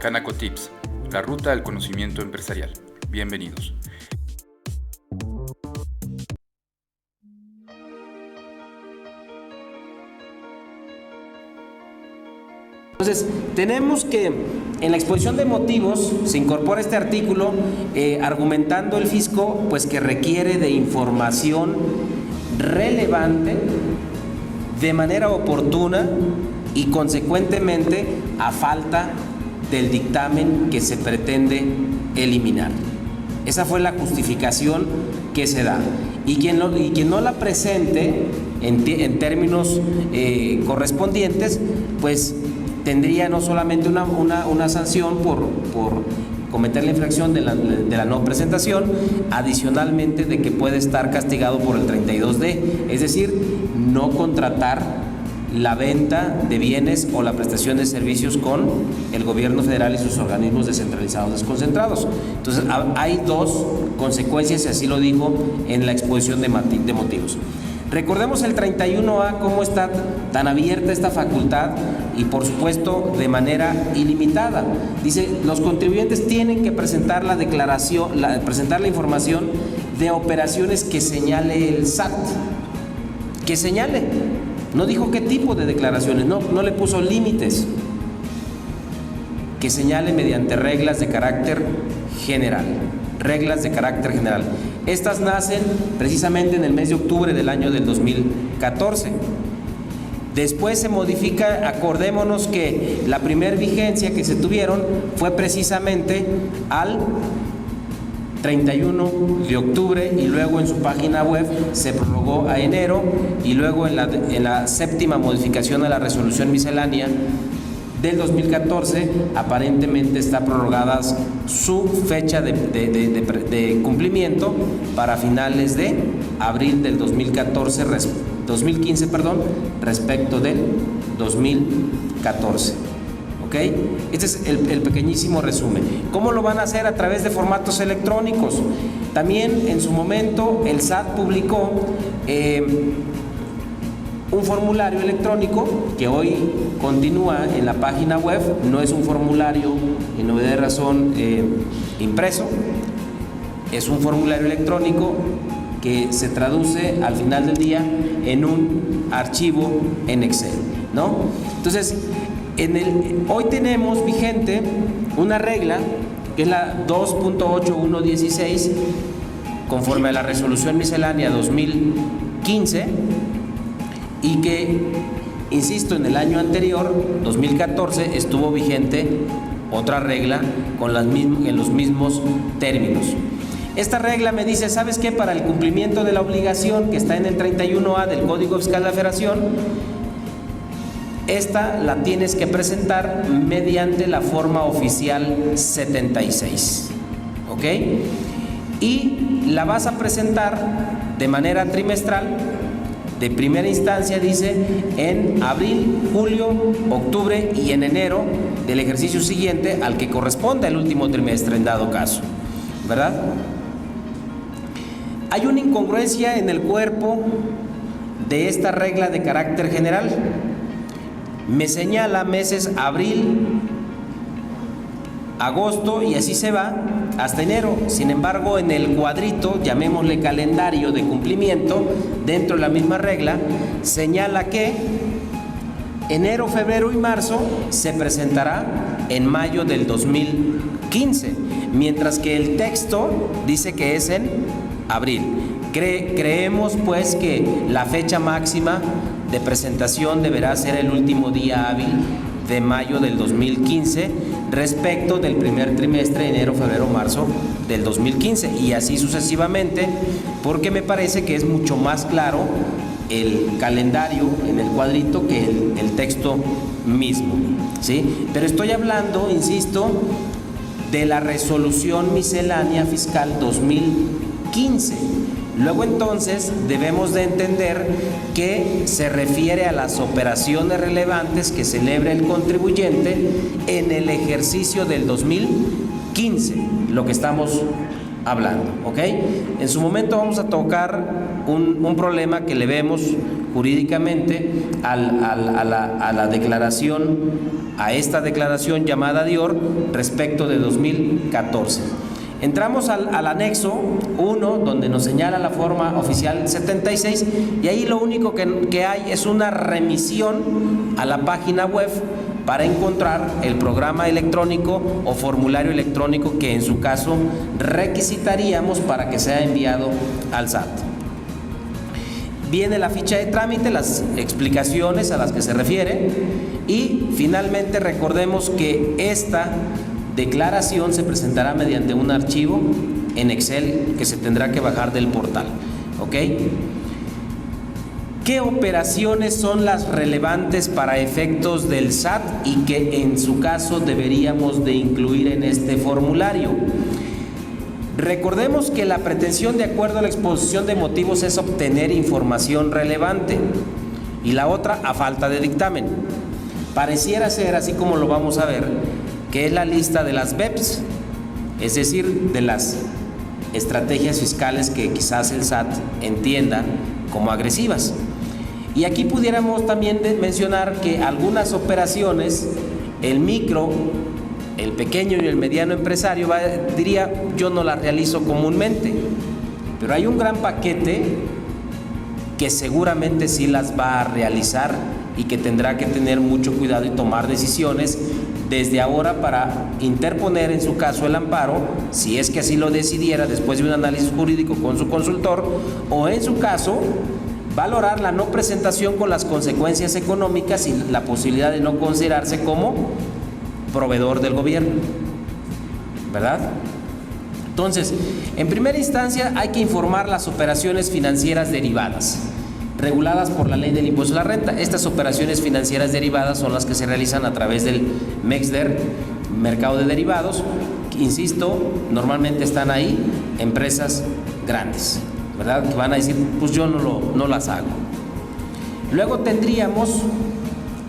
Canaco Tips, la ruta al conocimiento empresarial. Bienvenidos. Entonces, tenemos que en la exposición de motivos se incorpora este artículo argumentando el fisco pues que requiere de información relevante de manera oportuna y consecuentemente a falta del dictamen que se pretende eliminar. Esa fue la justificación que se da. Y quien no la presente en términos correspondientes, pues tendría no solamente una sanción por cometer la infracción de la no presentación, adicionalmente de que puede estar castigado por el 32D, es decir, no contratar la venta de bienes o la prestación de servicios con el gobierno federal y sus organismos descentralizados desconcentrados. Entonces, hay dos consecuencias, y así lo dijo en la exposición de motivos. Recordemos el 31A, cómo está tan abierta esta facultad y por supuesto de manera ilimitada. Dice, los contribuyentes tienen que presentar la declaración, presentar la información de operaciones que señale el SAT. Que señale. No dijo qué tipo de declaraciones, no le puso límites. Que señale mediante reglas de carácter general. Reglas de carácter general. Estas nacen precisamente en el mes de octubre del año del 2014. Después se modifica, acordémonos que la primer vigencia que se tuvieron fue precisamente al 31 de octubre y luego en su página web se prorrogó a enero y luego en la séptima modificación a la resolución miscelánea del 2014 aparentemente está prorrogada su fecha de cumplimiento para finales de abril del 2015 respecto del 2014. ¿Ok? Este es el pequeñísimo resumen. ¿Cómo lo van a hacer? A través de formatos electrónicos. También en su momento el SAT publicó un formulario electrónico que hoy continúa en la página web. No es un formulario, en novedad de razón, impreso. Es un formulario electrónico que se traduce al final del día en un archivo en Excel, ¿no? Entonces, hoy tenemos vigente una regla que es la 2.8116 conforme a la resolución miscelánea 2015 y que, insisto, en el año anterior, 2014, estuvo vigente otra regla en los mismos términos. Esta regla me dice, ¿sabes qué? Para el cumplimiento de la obligación que está en el 31A del Código Fiscal de la Federación, esta la tienes que presentar mediante la forma oficial 76, ¿ok? Y la vas a presentar de manera trimestral, de primera instancia, dice, en abril, julio, octubre y en enero del ejercicio siguiente al que corresponda el último trimestre en dado caso, ¿verdad? Hay una incongruencia en el cuerpo de esta regla de carácter general. Me señala meses abril, agosto y así se va hasta enero. Sin embargo, en el cuadrito, llamémosle calendario de cumplimiento, dentro de la misma regla, señala que enero, febrero y marzo se presentará en mayo del 2015, mientras que el texto dice que es en abril. Creemos pues que la fecha máxima de presentación deberá ser el último día hábil de mayo del 2015 respecto del primer trimestre, enero, febrero, marzo del 2015 y así sucesivamente, porque me parece que es mucho más claro el calendario en el cuadrito que el texto mismo, ¿sí? Pero estoy hablando, insisto, de la resolución miscelánea fiscal 2015. Luego entonces debemos de entender que se refiere a las operaciones relevantes que celebra el contribuyente en el ejercicio del 2015, lo que estamos hablando, ¿ok? En su momento vamos a tocar un problema que le vemos jurídicamente a la declaración, a esta declaración llamada DIOR respecto de 2014. Entramos al anexo 1, donde nos señala la forma oficial 76, y ahí lo único que hay es una remisión a la página web para encontrar el programa electrónico o formulario electrónico que en su caso requisitaríamos para que sea enviado al SAT. Viene la ficha de trámite, las explicaciones a las que se refiere, y finalmente recordemos que esta declaración se presentará mediante un archivo en Excel que se tendrá que bajar del portal. ¿Ok? ¿Qué operaciones son las relevantes para efectos del SAT y que en su caso deberíamos de incluir en este formulario? Recordemos que la pretensión de acuerdo a la exposición de motivos es obtener información relevante, y la otra a falta de dictamen. Pareciera ser, así como lo vamos a ver, que es la lista de las BEPS, es decir, de las estrategias fiscales que quizás el SAT entienda como agresivas. Y aquí pudiéramos también mencionar que algunas operaciones, el micro, el pequeño y el mediano empresario diría, yo no las realizo comúnmente, pero hay un gran paquete que seguramente sí las va a realizar y que tendrá que tener mucho cuidado y tomar decisiones desde ahora para interponer en su caso el amparo, si es que así lo decidiera después de un análisis jurídico con su consultor, o en su caso valorar la no presentación con las consecuencias económicas y la posibilidad de no considerarse como proveedor del gobierno, ¿verdad? Entonces, en primera instancia hay que informar las operaciones financieras derivadas, reguladas por la ley del impuesto a la renta. Estas operaciones financieras derivadas son las que se realizan a través del MEXDER, mercado de derivados, que, insisto, normalmente están ahí empresas grandes, ¿verdad? Que van a decir, pues yo no las hago. Luego tendríamos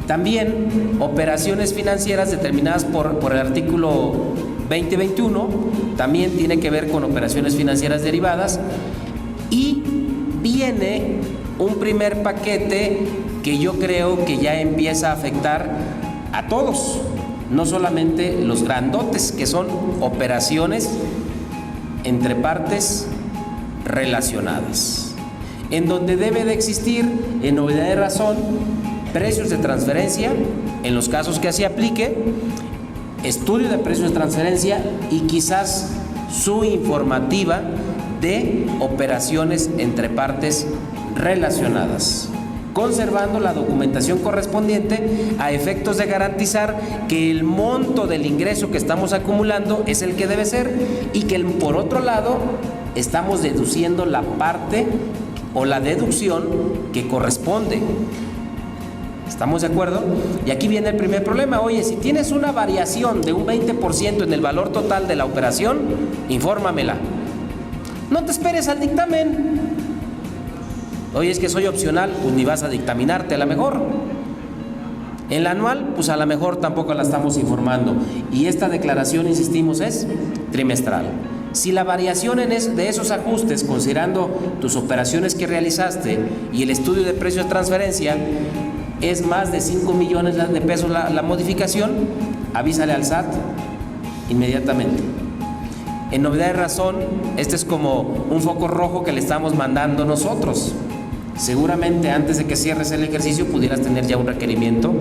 también operaciones financieras determinadas por el artículo 2021, también tiene que ver con operaciones financieras derivadas, y viene un primer paquete que yo creo que ya empieza a afectar a todos, no solamente los grandotes, que son operaciones entre partes relacionadas, en donde debe de existir, en novedad de razón, precios de transferencia, en los casos que así aplique, estudio de precios de transferencia y quizás su informativa de operaciones entre partes relacionadas, conservando la documentación correspondiente a efectos de garantizar que el monto del ingreso que estamos acumulando es el que debe ser, y que por otro lado estamos deduciendo la parte o la deducción que corresponde. ¿Estamos de acuerdo? Y aquí viene el primer problema. Oye, si tienes una variación de un 20% en el valor total de la operación, infórmamela. No te esperes al dictamen. Oye, es que soy opcional, pues ni vas a dictaminarte a lo mejor. En la anual, pues a lo mejor tampoco la estamos informando. Y esta declaración, insistimos, es trimestral. Si la variación de esos ajustes, considerando tus operaciones que realizaste y el estudio de precios de transferencia, es más de 5 millones de pesos la modificación, avísale al SAT inmediatamente. En novedad de razón, este es como un foco rojo que le estamos mandando nosotros. Seguramente antes de que cierres el ejercicio pudieras tener ya un requerimiento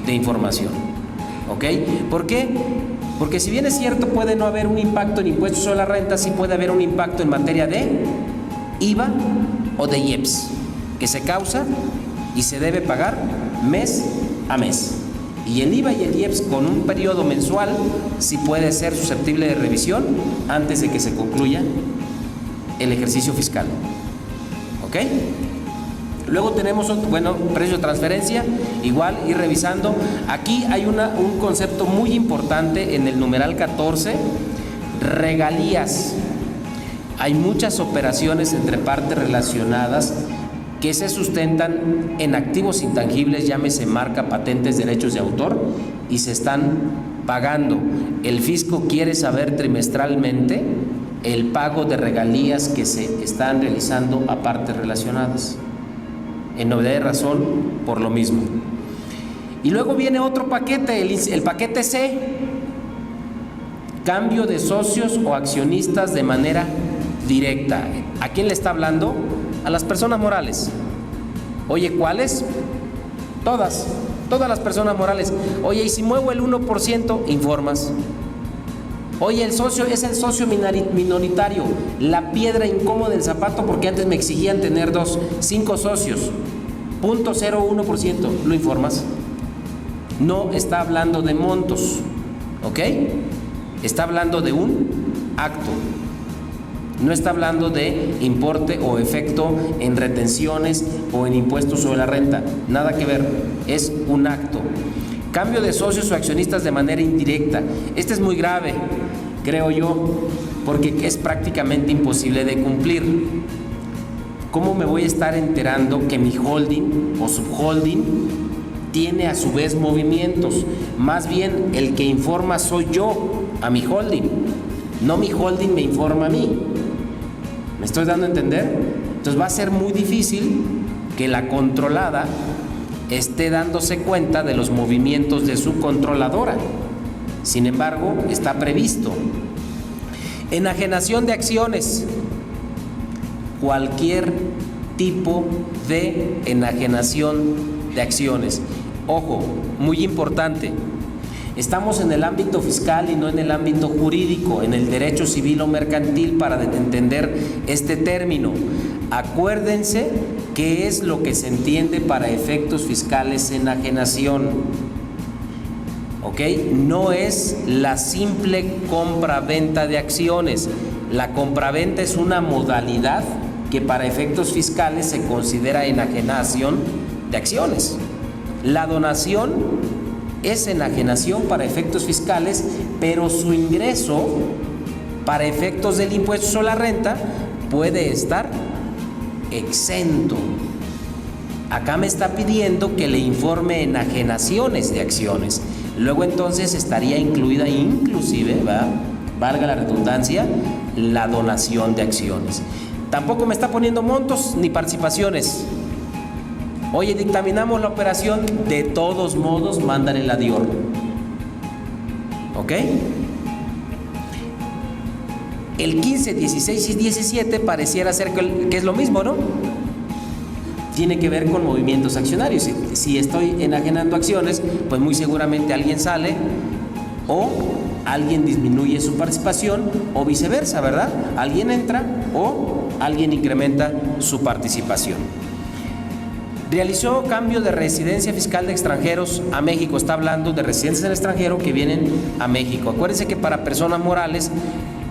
de información. ¿Ok? ¿Por qué? Porque si bien es cierto puede no haber un impacto en impuestos sobre la renta, sí puede haber un impacto en materia de IVA o de IEPS, que se causa y se debe pagar mes a mes. Y el IVA y el IEPS con un periodo mensual sí puede ser susceptible de revisión antes de que se concluya el ejercicio fiscal. ¿Ok? Luego tenemos, precio de transferencia, igual ir revisando. Aquí hay un concepto muy importante en el numeral 14, regalías. Hay muchas operaciones entre partes relacionadas que se sustentan en activos intangibles, llámese marca, patentes, derechos de autor, y se están pagando. El fisco quiere saber trimestralmente el pago de regalías que se están realizando a partes relacionadas. en novedad de razón por lo mismo. Y luego viene otro paquete, el paquete C, cambio de socios o accionistas de manera directa. ¿A quién le está hablando? A las personas morales. Oye, ¿cuáles? Todas las personas morales. Oye, y si muevo el 1%, informas. Oye, el socio es el socio minoritario, la piedra incómoda del zapato, porque antes me exigían tener 5 socios, 0.01%, lo informas. No está hablando de montos, ¿ok? Está hablando de un acto. No está hablando de importe o efecto en retenciones o en impuestos sobre la renta. Nada que ver, es un acto. Cambio de socios o accionistas de manera indirecta. Este es muy grave, creo yo, porque es prácticamente imposible de cumplir. ¿Cómo me voy a estar enterando que mi holding o subholding tiene a su vez movimientos? Más bien el que informa soy yo a mi holding, no mi holding me informa a mí. ¿Me estoy dando a entender? Entonces va a ser muy difícil que la controlada esté dándose cuenta de los movimientos de su controladora. Sin embargo, está previsto. Enajenación de acciones. Cualquier tipo de enajenación de acciones. Ojo, muy importante. Estamos en el ámbito fiscal y no en el ámbito jurídico, en el derecho civil o mercantil para entender este término. Acuérdense qué es lo que se entiende para efectos fiscales enajenación. ¿Ok? No es la simple compra-venta de acciones. La compra-venta es una modalidad que para efectos fiscales se considera enajenación de acciones. La donación es enajenación para efectos fiscales, pero su ingreso para efectos del impuesto sobre la renta puede estar exento. Acá me está pidiendo que le informe enajenaciones de acciones. Luego entonces estaría incluida inclusive, valga la redundancia, la donación de acciones. Tampoco me está poniendo montos ni participaciones. Oye, dictaminamos la operación, de todos modos, mándale la DIOR. ¿Ok? El 15, 16 y 17 pareciera ser que es lo mismo, ¿no? Tiene que ver con movimientos accionarios. Si estoy enajenando acciones, pues muy seguramente alguien sale o alguien disminuye su participación o viceversa, ¿verdad? Alguien entra o alguien incrementa su participación. Realizó cambio de residencia fiscal de extranjeros a México. Está hablando de residentes en el extranjero que vienen a México. Acuérdense que para personas morales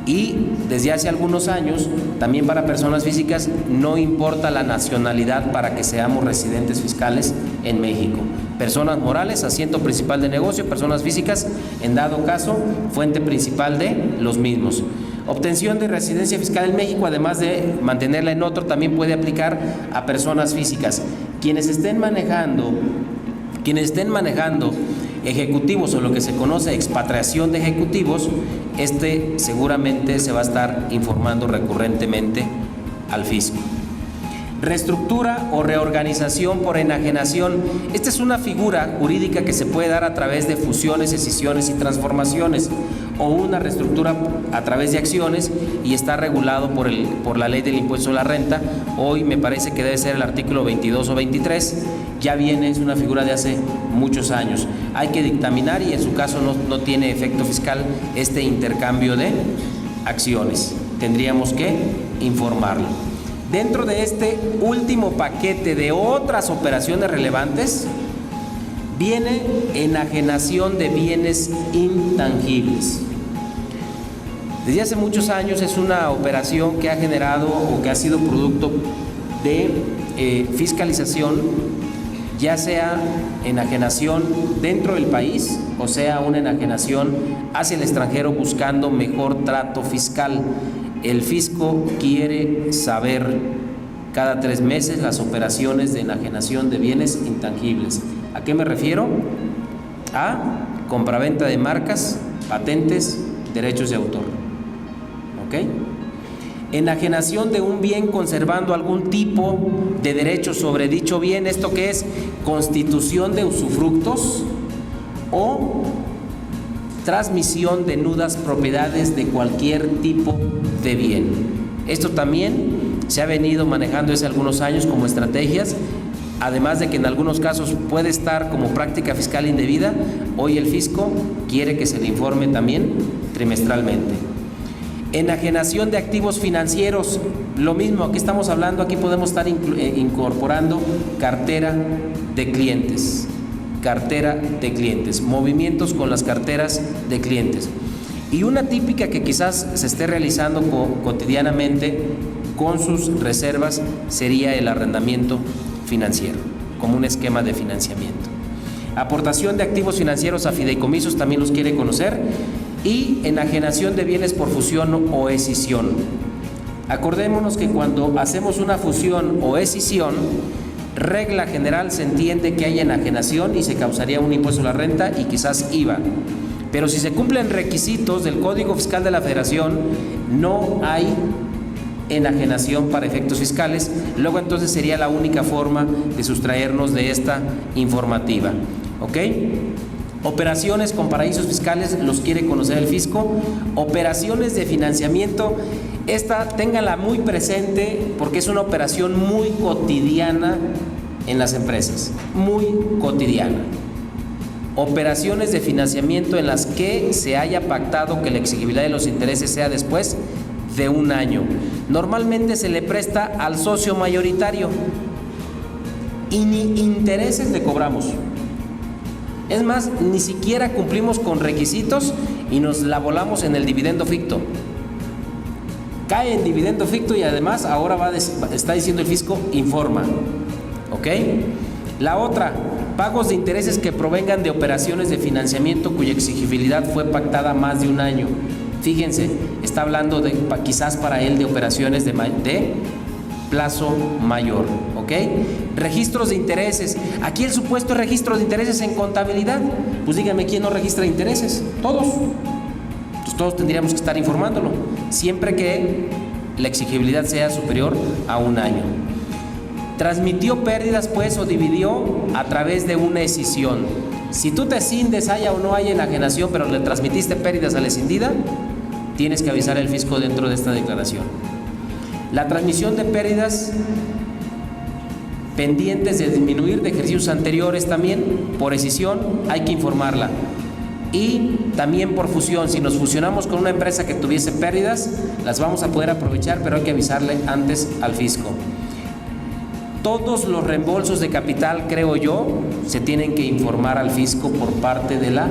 y desde hace algunos años también para personas físicas no importa la nacionalidad para que seamos residentes fiscales en México. Personas morales, asiento principal de negocio; personas físicas, en dado caso, fuente principal de los mismos. Obtención de residencia fiscal en México, además de mantenerla en otro, también puede aplicar a personas físicas. Quienes estén manejando ejecutivos o lo que se conoce expatriación de ejecutivos, seguramente se va a estar informando recurrentemente al fisco. Reestructura o reorganización por enajenación. Esta es una figura jurídica que se puede dar a través de fusiones, escisiones y transformaciones, o una reestructura a través de acciones, y está regulado por la ley del impuesto a la renta. Hoy me parece que debe ser el artículo 22 o 23. Ya viene, es una figura de hace muchos años. Hay que dictaminar, y en su caso no tiene efecto fiscal este intercambio de acciones. Tendríamos que informarlo. Dentro de este último paquete de otras operaciones relevantes, viene enajenación de bienes intangibles. Desde hace muchos años es una operación que ha generado o que ha sido producto de fiscalización, ya sea enajenación dentro del país o sea una enajenación hacia el extranjero buscando mejor trato fiscal. El fisco quiere saber cada 3 meses las operaciones de enajenación de bienes intangibles. ¿A qué me refiero? A compraventa de marcas, patentes, derechos de autor. ¿Ok? enajenación de un bien conservando algún tipo de derecho sobre dicho bien, ¿esto qué es? Constitución de usufructos o transmisión de nudas propiedades de cualquier tipo de bien. Esto también se ha venido manejando hace algunos años como estrategias, además de que en algunos casos puede estar como práctica fiscal indebida. Hoy el fisco quiere que se le informe también trimestralmente. Enajenación de activos financieros, lo mismo, aquí estamos hablando, aquí podemos estar incorporando cartera de clientes, movimientos con las carteras de clientes. Y una típica que quizás se esté realizando cotidianamente con sus reservas sería el arrendamiento financiero, como un esquema de financiamiento. Aportación de activos financieros a fideicomisos también los quiere conocer. Y enajenación de bienes por fusión o escisión. Acordémonos que cuando hacemos una fusión o escisión, regla general se entiende que hay enajenación y se causaría un impuesto a la renta y quizás IVA. Pero si se cumplen requisitos del Código Fiscal de la Federación, no hay enajenación para efectos fiscales. Luego entonces sería la única forma de sustraernos de esta informativa. ¿Ok? Operaciones con paraísos fiscales los quiere conocer el fisco. Operaciones de financiamiento, esta téngala muy presente porque es una operación muy cotidiana en las empresas, muy cotidiana. Operaciones de financiamiento en las que se haya pactado que la exigibilidad de los intereses sea después de un año. Normalmente se le presta al socio mayoritario y ni intereses le cobramos. Es más, ni siquiera cumplimos con requisitos y nos la volamos en el dividendo ficto. Cae en dividendo ficto y además ahora está diciendo el fisco, informa. ¿Ok? La otra, pagos de intereses que provengan de operaciones de financiamiento cuya exigibilidad fue pactada más de un año. Fíjense, está hablando de quizás para él de operaciones de plazo mayor. ¿Ok? Registros de intereses. Aquí el supuesto registro de intereses en contabilidad. Pues dígame, ¿quién no registra intereses? Todos. Pues todos tendríamos que estar informándolo, siempre que la exigibilidad sea superior a un año. Transmitió pérdidas, pues, o dividió a través de una escisión. Si tú te escindes, haya o no haya enajenación, pero le transmitiste pérdidas a la escindida, tienes que avisar al fisco dentro de esta declaración. La transmisión de pérdidas pendientes de disminuir de ejercicios anteriores también, por escisión, hay que informarla. Y también por fusión, si nos fusionamos con una empresa que tuviese pérdidas, las vamos a poder aprovechar, pero hay que avisarle antes al fisco. Todos los reembolsos de capital, creo yo, se tienen que informar al fisco por parte de la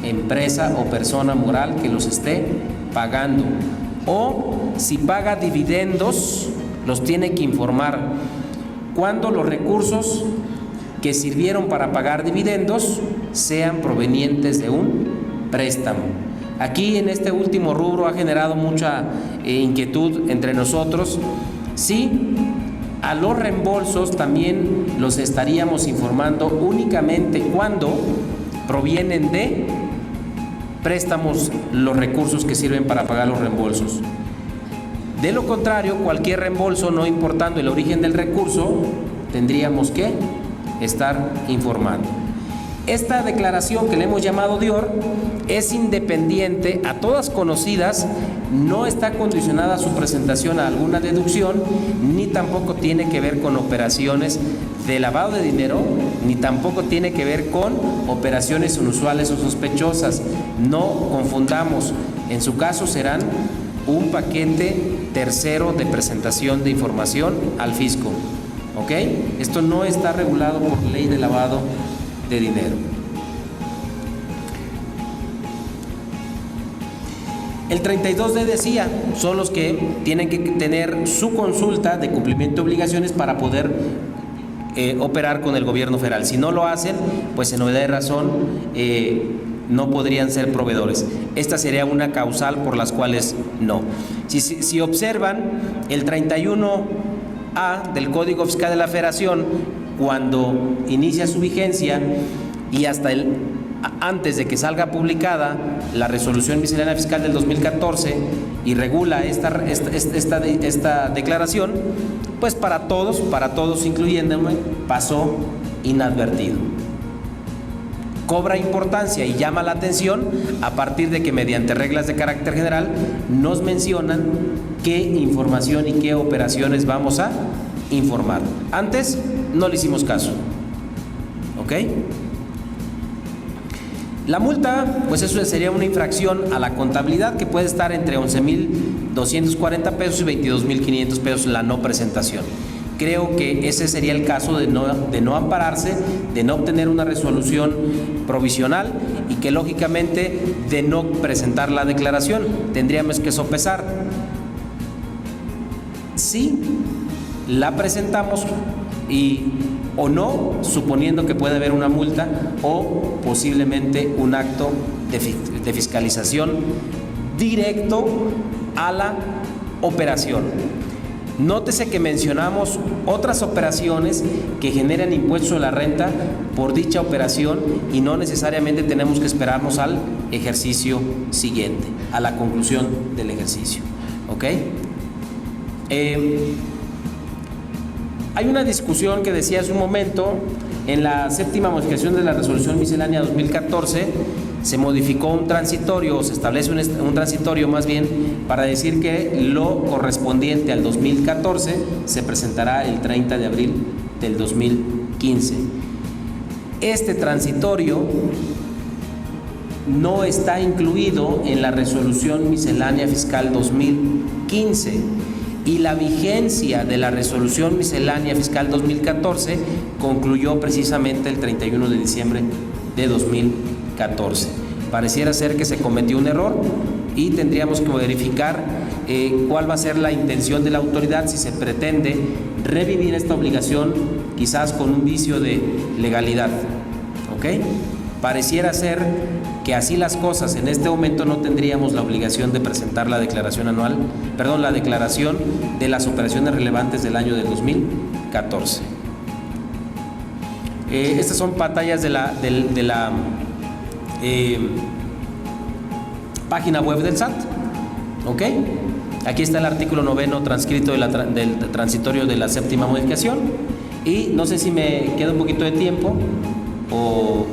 empresa o persona moral que los esté pagando. O si paga dividendos, los tiene que informar cuando los recursos que sirvieron para pagar dividendos sean provenientes de un préstamo. Aquí en este último rubro ha generado mucha inquietud entre nosotros. Sí, a los reembolsos también los estaríamos informando únicamente cuando provienen de préstamos los recursos que sirven para pagar los reembolsos. De lo contrario, cualquier reembolso, no importando el origen del recurso, tendríamos que estar informando. Esta declaración que le hemos llamado DIOR es independiente, a todas conocidas, no está condicionada a su presentación a alguna deducción, ni tampoco tiene que ver con operaciones de lavado de dinero, ni tampoco tiene que ver con operaciones inusuales o sospechosas. No confundamos, en su caso serán un paquete tercero de presentación de información al fisco. ¿Ok? Esto no está regulado por ley de lavado de dinero. El 32D decía, son los que tienen que tener su consulta de cumplimiento de obligaciones para poder operar con el gobierno federal. Si no lo hacen, pues en novedad de razón no podrían ser proveedores. Esta sería una causal por las cuales no. Si observan el 31A del Código Fiscal de la Federación, cuando inicia su vigencia y hasta el antes de que salga publicada la resolución miscelánea fiscal del 2014 y regula esta declaración, pues para todos incluyéndome, pasó inadvertido. Cobra importancia y llama la atención a partir de que mediante reglas de carácter general nos mencionan qué información y qué operaciones vamos a informar. Antes no le hicimos caso. ¿Ok? La multa, pues eso sería una infracción a la contabilidad que puede estar entre 11,240 pesos y 22,500 pesos la no presentación. Creo que ese sería el caso de no ampararse, de no obtener una resolución provisional y que lógicamente de no presentar la declaración. Tendríamos que sopesar si la presentamos o no, suponiendo que puede haber una multa o posiblemente un acto de fiscalización directo a la operación. Nótese que mencionamos otras operaciones que generan impuesto a la renta por dicha operación y no necesariamente tenemos que esperarnos al ejercicio siguiente, a la conclusión del ejercicio. ¿Ok? Hay una discusión que decía hace un momento, en la séptima modificación de la resolución miscelánea 2014, se modificó un transitorio, o se establece un transitorio más bien, para decir que lo correspondiente al 2014 se presentará el 30 de abril del 2015. Este transitorio no está incluido en la resolución miscelánea fiscal 2015 y la vigencia de la resolución miscelánea fiscal 2014 concluyó precisamente el 31 de diciembre de 2014. Pareciera ser que se cometió un error y tendríamos que verificar cuál va a ser la intención de la autoridad, si se pretende revivir esta obligación quizás con un vicio de legalidad. ¿Ok? Pareciera ser que así las cosas, en este momento no tendríamos la obligación de presentar la declaración la declaración de las operaciones relevantes del año del 2014. Estas son pantallas de la página web del SAT. ¿Ok? Aquí está el artículo 9º transcrito del transitorio de la séptima modificación. Y no sé si me queda un poquito de tiempo o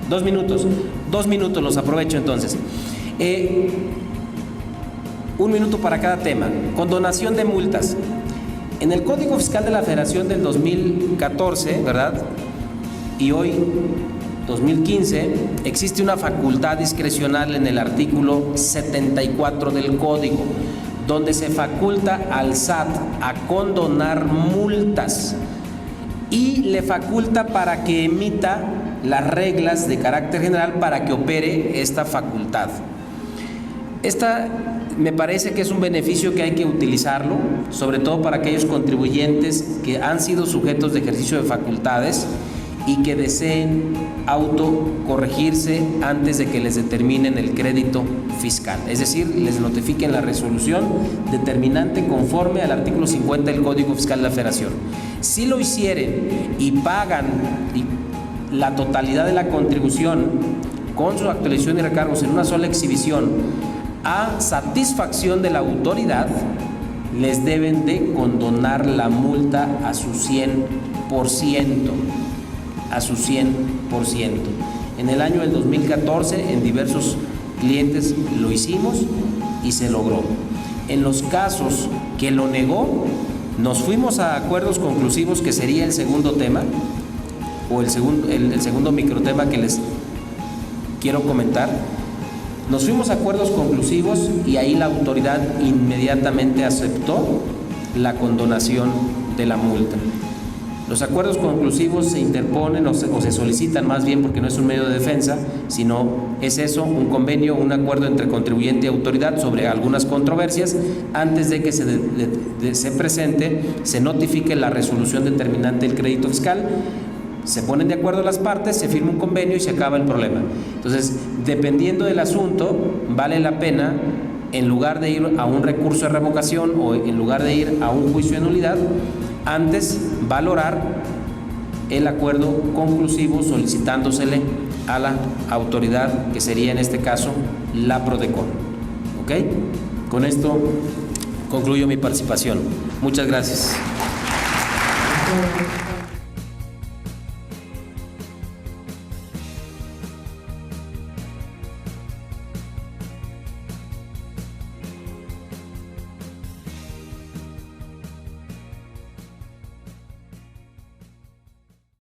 2 minutos. 2 minutos los aprovecho entonces. 1 minuto para cada tema. Condonación de multas. En el Código Fiscal de la Federación del 2014, ¿verdad? Y hoy, 2015, existe una facultad discrecional en el artículo 74 del Código, donde se faculta al SAT a condonar multas y le faculta para que emita las reglas de carácter general para que opere esta facultad. Esta me parece que es un beneficio que hay que utilizarlo, sobre todo para aquellos contribuyentes que han sido sujetos de ejercicio de facultades y que deseen autocorregirse antes de que les determinen el crédito fiscal, es decir, les notifiquen la resolución determinante conforme al artículo 50 del Código Fiscal de la Federación. Si lo hicieren y pagan la totalidad de la contribución con su actualización y recargos en una sola exhibición a satisfacción de la autoridad, les deben de condonar la multa a su 100%. A su 100%. En el año del 2014, en diversos clientes lo hicimos y se logró. En los casos que lo negó, nos fuimos a acuerdos conclusivos, que sería el segundo tema, o el segundo microtema que les quiero comentar. Nos fuimos a acuerdos conclusivos y ahí la autoridad inmediatamente aceptó la condonación de la multa. Los acuerdos conclusivos se interponen o se solicitan, más bien, porque no es un medio de defensa, sino es eso, un convenio, un acuerdo entre contribuyente y autoridad sobre algunas controversias. Antes de que se presente, se notifique la resolución determinante del crédito fiscal, se ponen de acuerdo las partes, se firma un convenio y se acaba el problema. Entonces, dependiendo del asunto, vale la pena, en lugar de ir a un recurso de revocación o en lugar de ir a un juicio de nulidad, antes valorar el acuerdo conclusivo solicitándosele a la autoridad, que sería en este caso la PRODECON. ¿Ok? Con esto concluyo mi participación. Muchas gracias.